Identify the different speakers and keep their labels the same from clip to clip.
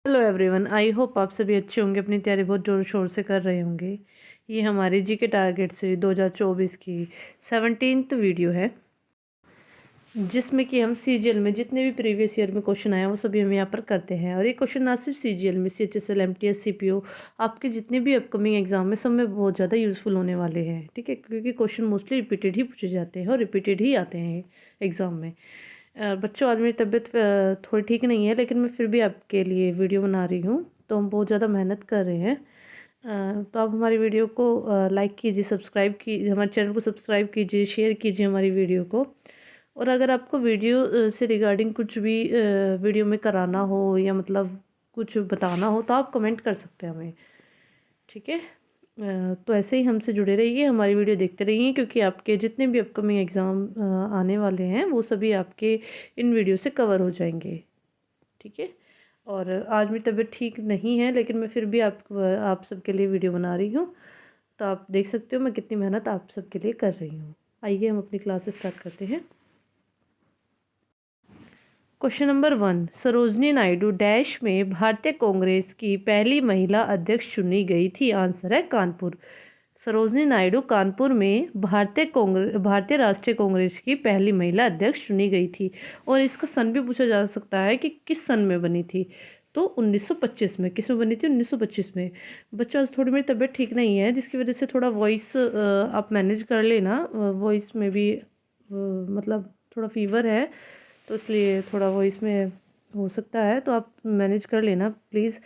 Speaker 1: Hello everyone, I hope आप सभी अच्छे होंगे। अपनी तैयारी बहुत ज़ोर शोर से कर रहे होंगे। ये हमारी जी के टारगेट सीरीज 2024 की 17th वीडियो है, जिसमें कि हम सीजीएल में जितने भी प्रीवियस ईयर में क्वेश्चन आए हैं वो सभी हम यहाँ पर करते हैं। और ये क्वेश्चन ना सिर्फ सीजीएल में, सीएचएसएल, एमटीएस, सीपीओ, आपके जितने भी अपकमिंग एग्जाम में सब में बहुत ज़्यादा यूज़फुल होने वाले हैं। ठीक है, क्योंकि क्वेश्चन मोस्टली रिपीटेड ही पूछे जाते हैं और रिपीटेड ही आते हैं एग्ज़ाम में। बच्चों, आज मेरी तबीयत थोड़ी ठीक नहीं है, लेकिन मैं फिर भी आपके लिए वीडियो बना रही हूँ। तो हम बहुत ज़्यादा मेहनत कर रहे हैं। तो आप हमारी वीडियो को लाइक कीजिए, सब्सक्राइब कीजिए, हमारे चैनल को सब्सक्राइब कीजिए, शेयर कीजिए हमारी वीडियो को। और अगर आपको वीडियो से रिगार्डिंग कुछ भी वीडियो में कराना हो या मतलब कुछ बताना हो तो आप कमेंट कर सकते हैं हमें। ठीक है, तो ऐसे ही हमसे जुड़े रहिए, हमारी वीडियो देखते रहिए, क्योंकि आपके जितने भी अपकमिंग एग्ज़ाम आने वाले हैं वो सभी आपके इन वीडियो से कवर हो जाएंगे। ठीक है, और आज मेरी तबीयत ठीक नहीं है, लेकिन मैं फिर भी आप सबके लिए वीडियो बना रही हूँ। तो आप देख सकते हो मैं कितनी मेहनत आप सबके लिए कर रही हूँ। आइए हम अपनी क्लास स्टार्ट करते हैं। Question number 1, Sarojini Naidu dash में भारतीय कांग्रेस की पहली महिला अध्यक्ष चुनी गई थी। आंसर है कानपुर। सरोजनी नायडू कानपुर में भारतीय राष्ट्रीय कांग्रेस की पहली महिला अध्यक्ष चुनी गई थी। और इसका सन भी पूछा जा सकता है कि किस सन में बनी थी। तो 1925 में। किस में बनी थी? 1925 में। बच्चों, आज थोड़ी मेरी तबीयत ठीक नहीं है, जिसकी वजह से थोड़ा वॉइस आप मैनेज कर लेना। वॉइस में भी मतलब थोड़ा फीवर है, तो इसलिए थोड़ा वॉइस में हो सकता है, तो आप मैनेज कर लेना प्लीज़।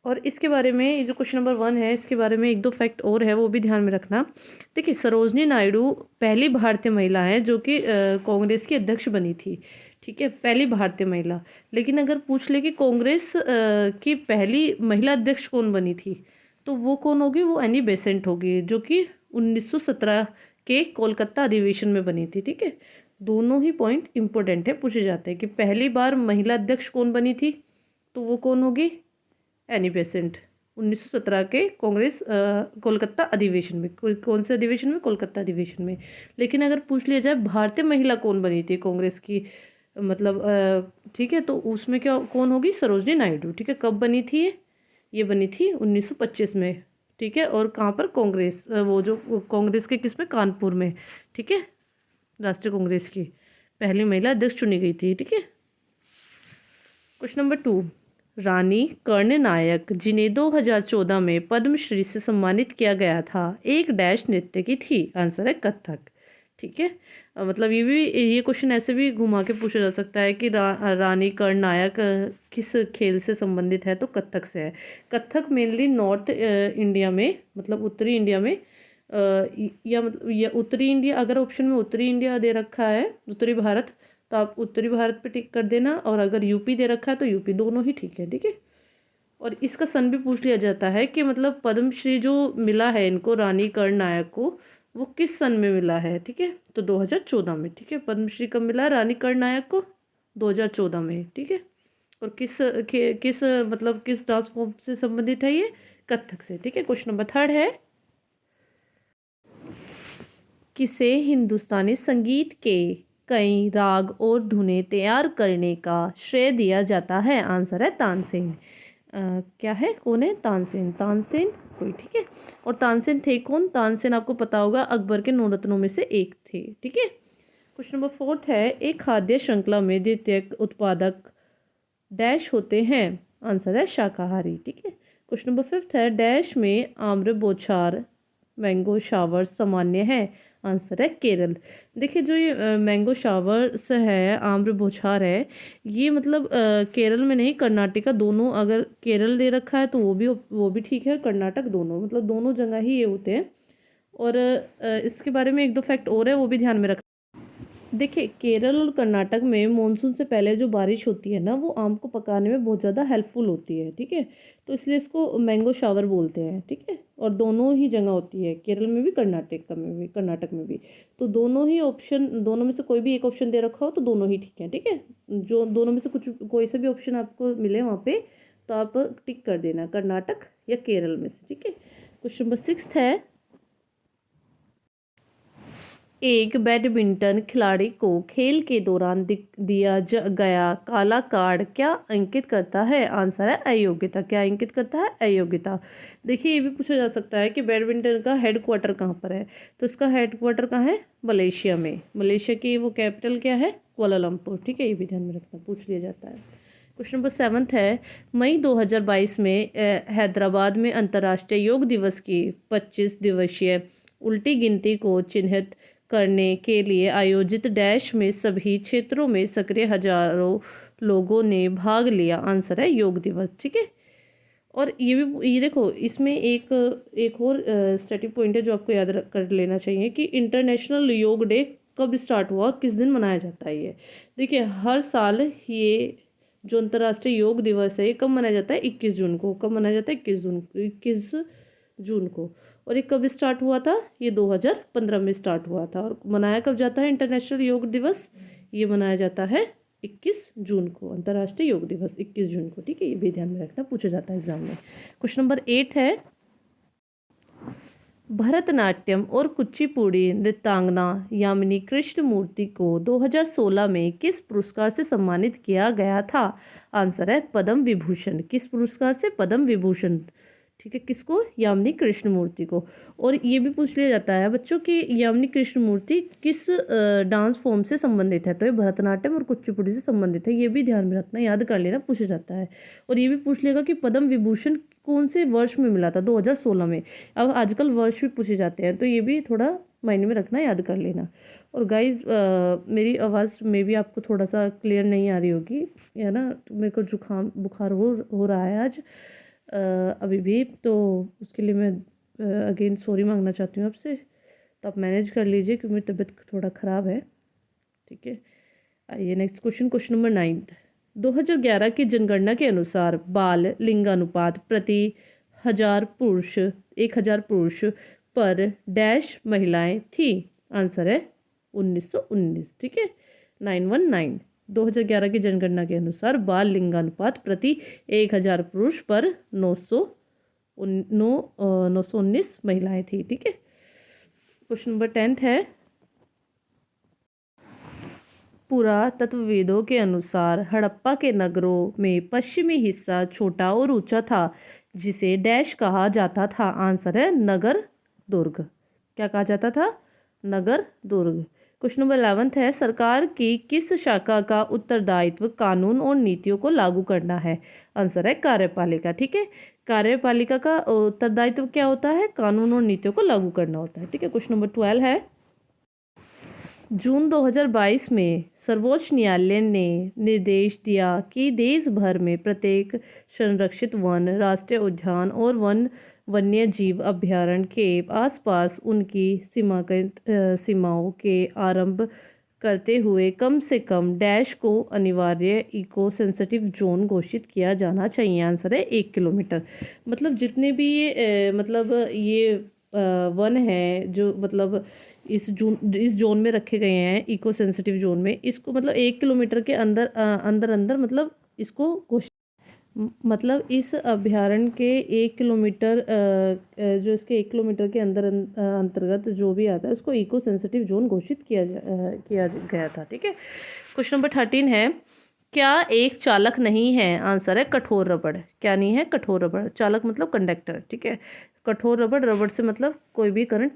Speaker 1: और इसके बारे में, ये जो क्वेश्चन नंबर 1 है, इसके बारे में एक दो फैक्ट और है, वो भी ध्यान में रखना। देखिए, सरोजनी नायडू पहली भारतीय महिला है जो कि कांग्रेस की अध्यक्ष बनी थी। ठीक है, पहली भारतीय महिला। लेकिन अगर पूछ ले कि कांग्रेस की पहली महिला अध्यक्ष कौन बनी थी, तो वो कौन होगी? वो एनी बेसेंट होगी, जो कि 1917 के कोलकाता अधिवेशन में बनी थी। ठीक है, दोनों ही पॉइंट इंपॉर्टेंट है, पूछे जाते हैं कि पहली बार महिला अध्यक्ष कौन बनी थी, तो वो कौन होगी? Annie Besant. 1917 के कांग्रेस कोलकाता अधिवेशन में। कौन से अधिवेशन में? कोलकाता अधिवेशन में। लेकिन अगर पूछ लिया जाए भारतीय महिला कौन बनी थी कांग्रेस की, मतलब ठीक है, तो उसमें क्या कौन होगी? सरोजनी नायडू। ठीक है, कब बनी थी ये बनी थी 1925 में। ठीक है, और कहाँ पर? कांग्रेस वो जो कांग्रेस के किस में? कानपुर में। ठीक है, राष्ट्रीय कांग्रेस की पहली महिला अध्यक्ष चुनी गई थी। ठीक है, क्वेश्चन नंबर 2, रानी कर्णनायक जिन्हें 2014 में पद्मश्री से सम्मानित किया गया था, एक डैश नृत्य की थी। आंसर है कथक। ठीक है, मतलब ये क्वेश्चन ऐसे भी घुमा के पूछा जा सकता है कि रानी कर्णनायक किस खेल से संबंधित है, तो कथक से है। कथक मेनली नॉर्थ इंडिया में, मतलब उत्तरी इंडिया में, या मतलब या उत्तरी इंडिया, अगर ऑप्शन में उत्तरी इंडिया दे रखा है, उत्तरी भारत, तो आप उत्तरी भारत पे टिक कर देना। और अगर यूपी दे रखा है तो यूपी, दोनों ही ठीक है। ठीक है, और इसका सन भी पूछ लिया जाता है कि मतलब पद्मश्री जो मिला है इनको, रानी कर्णनायक को, वो किस सन में मिला है। ठीक है, तो 2014 में। ठीक है, पद्मश्री कब मिला रानी कर्णनायक को? 2014 में। ठीक है, और किस मतलब किस डांस फॉर्म से संबंधित है ये? कथक से। ठीक है, क्वेश्चन नंबर 3 है, किसे हिंदुस्तानी संगीत के कई राग और धुनें तैयार करने का श्रेय दिया जाता है? आंसर है तानसेन। क्या है? कौन है? तानसेन। तानसेन कोई। ठीक है, और तानसेन थे कौन? तानसेन आपको पता होगा, अकबर के 9 रत्नों में से एक थे। ठीक है, क्वेश्चन नंबर 4 है, एक खाद्य श्रृंखला में द्वितीयक उत्पादक डैश होते हैं। आंसर है शाकाहारी। ठीक है, क्वेश्चन नंबर 5 है, डैश में आम्र बौछार मैंगो शावर सामान्य है। आंसर है केरल। देखिए, जो ये मैंगो शावर्स है, आम्र बौछार है, ये मतलब केरल में नहीं, कर्नाटका, दोनों। अगर केरल दे रखा है तो वो भी ठीक है, कर्नाटक, दोनों, मतलब दोनों जगह ही ये होते हैं। और इसके बारे में एक दो फैक्ट और है, वो भी ध्यान में रख। देखिए, केरल और कर्नाटक में मानसून से पहले जो बारिश होती है ना, वो आम को पकाने में बहुत ज़्यादा हेल्पफुल होती है। ठीक है, तो इसलिए इसको मैंगो शावर बोलते हैं। ठीक है, और दोनों ही जगह होती है, केरल में भी, कर्नाटक में भी। तो दोनों ही ऑप्शन, दोनों में से कोई भी एक ऑप्शन दे रखा हो तो दोनों ही ठीक है। ठीक है, जो दोनों में से कोई सा भी ऑप्शन आपको मिले वहाँ पे, तो आप टिक कर देना, कर्नाटक या केरल में से। ठीक है, क्वेश्चन नंबर 6 है, एक बैडमिंटन खिलाड़ी को खेल के दौरान दिया गया काला कार्ड क्या इंगित करता है? आंसर है अयोग्यता। क्या इंगित करता है? अयोग्यता। देखिए ये भी पूछा जा सकता है कि बैडमिंटन का हेडक्वार्टर कहाँ पर है, तो इसका हेडक्वार्टर कहाँ है? मलेशिया में। मलेशिया की वो कैपिटल क्या है? कुआलालंपुर। ठीक है, ये भी ध्यान में रखना, पूछ लिया जाता है। क्वेश्चन नंबर 7 है, मई 2022 में हैदराबाद में अंतर्राष्ट्रीय योग दिवस की 25 दिवसीय उल्टी गिनती को चिन्हित करने के लिए आयोजित डैश में सभी क्षेत्रों में सक्रिय हजारों लोगों ने भाग लिया। आंसर है योग दिवस। ठीक है, और ये देखो इसमें एक एक और स्टैटिक पॉइंट है जो आपको याद कर लेना चाहिए कि इंटरनेशनल योग डे कब स्टार्ट हुआ, किस दिन मनाया जाता है। ये देखिए हर साल ये जो अंतर्राष्ट्रीय योग दिवस है ये कब मनाया जाता है? 21 जून को। कब मनाया जाता है? 21 जून को। और ये कब स्टार्ट हुआ था? ये 2015 में स्टार्ट हुआ था। और मनाया कब जाता है इंटरनेशनल योग दिवस? ये मनाया जाता है 21 जून को, अंतर्राष्ट्रीय योग दिवस 21 जून को। ठीक है, ये भी ध्यान में रखना, पूछा जाता है एग्जाम में। क्वेश्चन नंबर 8 है, भरतनाट्यम और कुचिपुड़ी नृत्यांगना यामिनी कृष्णमूर्ति को 2016 में किस पुरस्कार से सम्मानित किया गया था? आंसर है पद्म विभूषण। किस पुरस्कार से? पद्म विभूषण। ठीक है, किसको? यामिनी कृष्णमूर्ति को। और ये भी पूछ लिया जाता है बच्चों कि यामिनी कृष्णमूर्ति किस डांस फॉर्म से संबंधित है, तो ये भरतनाट्यम और कुचिपुड़ी से संबंधित है। ये भी ध्यान में रखना, याद कर लेना, पूछा जाता है। और ये भी पूछ लेगा कि पद्म विभूषण कौन से वर्ष में मिला था? 2016 में। अब आजकल वर्ष भी पूछे जाते हैं, तो ये भी थोड़ा माइंड में रखना, याद कर लेना। और गाइज मेरी आवाज़ में भी आपको थोड़ा सा क्लियर नहीं आ रही होगी, है ना? तो मेरे को जुकाम बुखार हो रहा है आज अभी भी, तो उसके लिए मैं अगेन सॉरी मांगना चाहती हूँ आपसे। तो आप मैनेज कर लीजिए क्योंकि मेरी तबीयत थोड़ा ख़राब है। ठीक है, आइए नेक्स्ट क्वेश्चन। क्वेश्चन नंबर 9, 2011 की जनगणना के अनुसार बाल लिंगानुपात प्रति 1000 पुरुष पर डैश महिलाएं थी? आंसर है 1919। ठीक है, 919। 2011 की जनगणना के अनुसार बाल लिंगानुपात प्रति 1000 पुरुष पर 919 महिलाएं थी। ठीक है, क्वेश्चन नंबर 10 है, पुरातत्वविदों के अनुसार हड़प्पा के नगरों में पश्चिमी हिस्सा छोटा और ऊंचा था, जिसे डैश कहा जाता था? आंसर है नगर दुर्ग। क्या कहा जाता था? नगर दुर्ग। क्वेश्चन नंबर 11 है, सरकार की किस शाखा का उत्तरदायित्व कानून और नीतियों को लागू करना है? आंसर है कार्यपालिका। ठीक है, कार्यपालिका का उत्तरदायित्व क्या होता है? कानून और नीतियों को लागू करना होता है। ठीक है, क्वेश्चन नंबर 12 है, जून 2022 में सर्वोच्च न्यायालय ने निर्देश दिया कि देश भर में प्रत्येक संरक्षित वन, राष्ट्रीय उद्यान और वन्य जीव अभयारण्य के आसपास उनकी सीमाओं के आरंभ करते हुए कम से कम डैश को अनिवार्य इको सेंसिटिव जोन घोषित किया जाना चाहिए। आंसर है 1 किलोमीटर। मतलब जितने भी ये मतलब ये वन है जो मतलब इस जोन में रखे गए हैं, इको सेंसिटिव जोन में, इसको मतलब 1 किलोमीटर के अंदर मतलब इसको मतलब इस अभ्यारण्य के 1 किलोमीटर जो इसके 1 किलोमीटर के अंतर्गत जो भी आता है उसको इको सेंसिटिव जोन घोषित किया गया था। ठीक है, क्वेश्चन नंबर 13 है, क्या एक चालक नहीं है? आंसर है कठोर रबड़। क्या नहीं है? कठोर रबड़। चालक मतलब कंडक्टर। ठीक है, कठोर रबड़, रबड़ से मतलब कोई भी करंट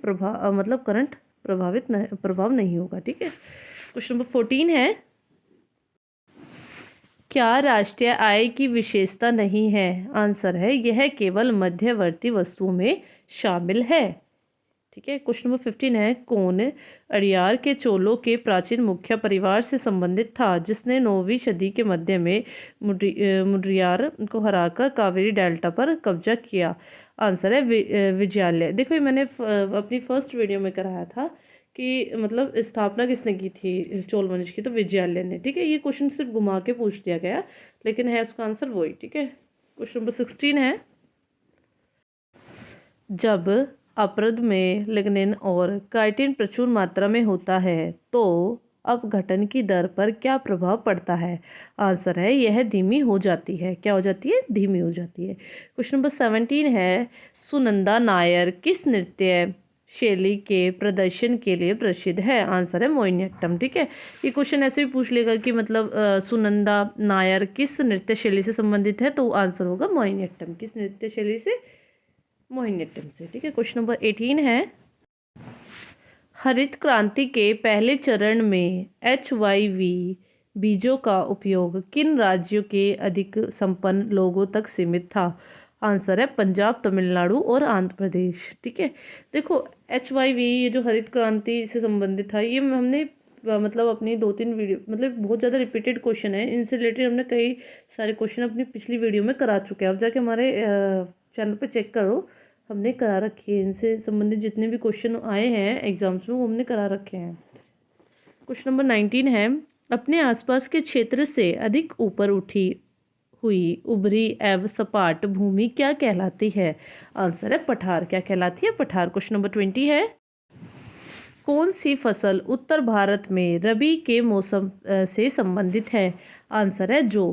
Speaker 1: करंट प्रभाव नहीं होगा। ठीक है, क्वेश्चन नंबर 14 है, क्या राष्ट्रीय आय की विशेषता नहीं है? आंसर है यह केवल मध्यवर्ती वस्तुओं में शामिल है। ठीक है, क्वेश्चन नंबर 15 है, कौन अड़ियार के चोलों के प्राचीन मुखिया परिवार से संबंधित था जिसने 9वीं सदी के मध्य में मुड्रियार को हराकर कावेरी डेल्टा पर कब्जा किया? आंसर है विजयालय। देखो ये मैंने अपनी फर्स्ट वीडियो में कराया था कि मतलब स्थापना किसने की थी चोल वंश की, तो विजयालय ने। ठीक है, ये क्वेश्चन सिर्फ घुमा के पूछ दिया गया लेकिन है उसका आंसर वही। ठीक है, क्वेश्चन नंबर 16 है, जब अपरद में लिग्निन और काइटिन प्रचुर मात्रा में होता है तो अपघटन की दर पर क्या प्रभाव पड़ता है? आंसर है यह धीमी हो जाती है। क्या हो जाती है? धीमी हो जाती है। क्वेश्चन नंबर 17 है, सुनंदा नायर किस नृत्य शैली के प्रदर्शन के लिए प्रसिद्ध है? आंसर है मोहिनीअट्टम। ठीक है, ये क्वेश्चन ऐसे भी पूछ लेगा कि मतलब सुनंदा नायर किस नृत्य शैली से संबंधित है, तो आंसर होगा मोहिनीअट्टम। किस नृत्य शैली से? मोहिनीअट्टम से। ठीक है, क्वेश्चन नंबर 18 है, हरित क्रांति के पहले चरण में HYV बीजों का उपयोग किन राज्यों के अधिक संपन्न लोगों तक सीमित था? आंसर है पंजाब, तमिलनाडु और आंध्र प्रदेश। ठीक है, देखो HYV ये जो हरित क्रांति से संबंधित था, ये हमने मतलब अपनी 2-3 वीडियो, मतलब बहुत ज़्यादा रिपीटेड क्वेश्चन है, इनसे रिलेटेड हमने कई सारे क्वेश्चन अपनी पिछली वीडियो में करा चुके हैं। आप जाके हमारे चैनल पर चेक करो, हमने करा रखी है, इनसे संबंधित जितने भी क्वेश्चन आए हैं एग्जाम्स में वो हमने करा रखे हैं। क्वेश्चन नंबर 19 है, अपने आसपास के क्षेत्र से अधिक ऊपर उठी हुई उभरी एवं सपाट भूमि क्या कहलाती है? आंसर है पठार। क्या कहलाती है? पठार। क्वेश्चन नंबर 20 है, कौन सी फसल उत्तर भारत में रबी के मौसम से संबंधित है? आंसर है जौ।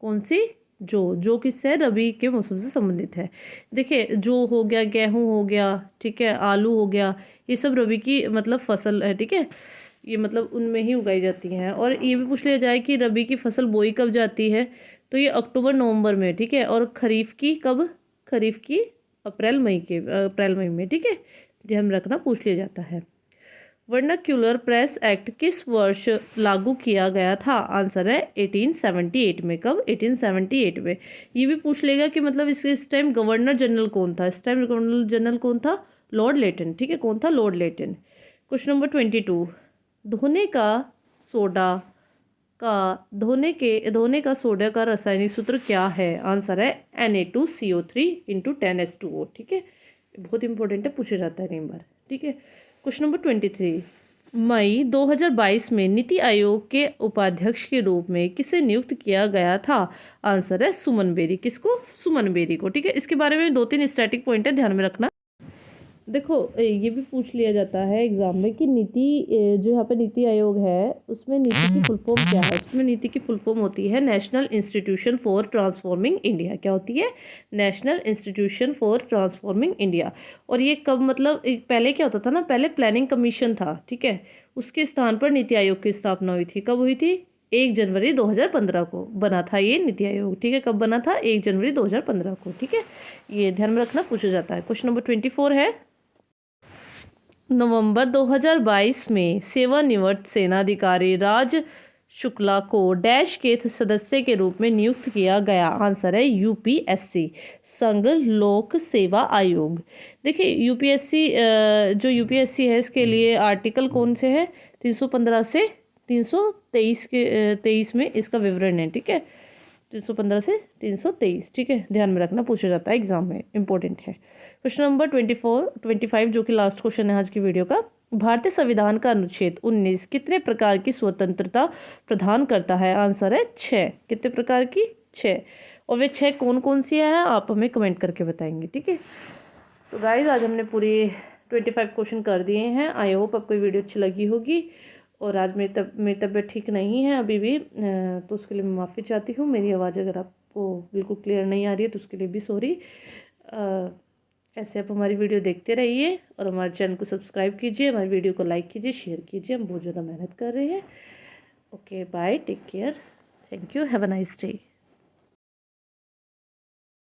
Speaker 1: कौन सी? जो किससे? रबी के मौसम से संबंधित है। देखिए, जो हो गया, गेहूं हो गया, ठीक है, आलू हो गया, ये सब रबी की मतलब फसल है। ठीक है, ये मतलब उनमें ही उगाई जाती हैं। और ये भी पूछ लिया जाए कि रबी की फसल बोई कब जाती है, तो ये अक्टूबर नवंबर में। ठीक है, और खरीफ की कब? खरीफ की अप्रैल मई में। ठीक है, ध्यान रखना, पूछ लिया जाता है। वर्नाक्यूलर प्रेस एक्ट किस वर्ष लागू किया गया था? आंसर है 1878 में। कब? 1878 में। ये भी पूछ लेगा कि मतलब इस टाइम गवर्नर जनरल कौन था? इस टाइम गवर्नर जनरल कौन था? लॉर्ड लेटन। ठीक है, कौन था? लॉर्ड लेटन। क्वेश्चन नंबर 22, धोने का सोडा धोने का सोडा का रासायनिक सूत्र क्या है? आंसर है Na2CO3 × 10H2O। ठीक है, बहुत इंपॉर्टेंट है, पूछा जाता है कई बार। ठीक है, क्वेश्चन नंबर 23, मई 2022 में नीति आयोग के उपाध्यक्ष के रूप में किसे नियुक्त किया गया था? आंसर है सुमन बेरी। किसको? सुमन बेरी को। ठीक है, इसके बारे में 2-3 स्टैटिक पॉइंट है, ध्यान में रखना। देखो, ये भी पूछ लिया जाता है एग्जाम में कि जो यहाँ पे नीति आयोग है उसमें नीति की फुल फॉर्म क्या है? उसमें नीति की फुल फॉर्म होती है national institution for transforming India. क्या होती है? National institution for transforming India. और ये कब, मतलब पहले क्या होता था ना, पहले प्लानिंग कमीशन था। ठीक है, उसके स्थान पर नीति आयोग की स्थापना हुई थी। कब हुई थी? 1 जनवरी 2015 को बना था ये नीति आयोग। ठीक है, कब बना था? 1 जनवरी 2015 को। ठीक है, ये ध्यान में रखना, पूछा जाता है। क्वेश्चन नंबर 24 है, नवंबर 2022 में सेवानिवृत्त सेनाधिकारी राज शुक्ला को डैश के सदस्य के रूप में नियुक्त किया गया। आंसर है यूपीएससी, संघ लोक सेवा आयोग। देखिए, यूपीएससी जो यूपीएससी है इसके लिए आर्टिकल कौन से हैं? 315 से 323 के 23 में इसका विवरण है। ठीक है, 315 से 323। ठीक है, ध्यान में रखना, पूछा जाता है एग्जाम में, इंपॉर्टेंट है। क्वेश्चन नंबर 25 जो कि लास्ट क्वेश्चन है आज की वीडियो का, भारतीय संविधान का अनुच्छेद 19 कितने प्रकार की स्वतंत्रता प्रदान करता है? आंसर है 6। कितने प्रकार की? 6। और वे 6 कौन कौन सी हैं आप हमें कमेंट करके बताएंगे। ठीक है, तो गाइज आज हमने पूरी 25 क्वेश्चन कर दिए हैं। आई होप आपको वीडियो अच्छी लगी होगी। और आज मेरी तबीयत ठीक नहीं है अभी भी, तो उसके लिए मैं माफ़ी चाहती हूँ। मेरी आवाज़ अगर आपको बिल्कुल क्लियर नहीं आ रही है तो उसके लिए भी सॉरी। ऐसे आप हमारी वीडियो देखते रहिए और हमारे चैनल को सब्सक्राइब कीजिए, हमारी वीडियो को लाइक कीजिए, शेयर कीजिए। हम बहुत ज़्यादा मेहनत कर रहे हैं। Okay, bye, take care, thank you, have a nice day.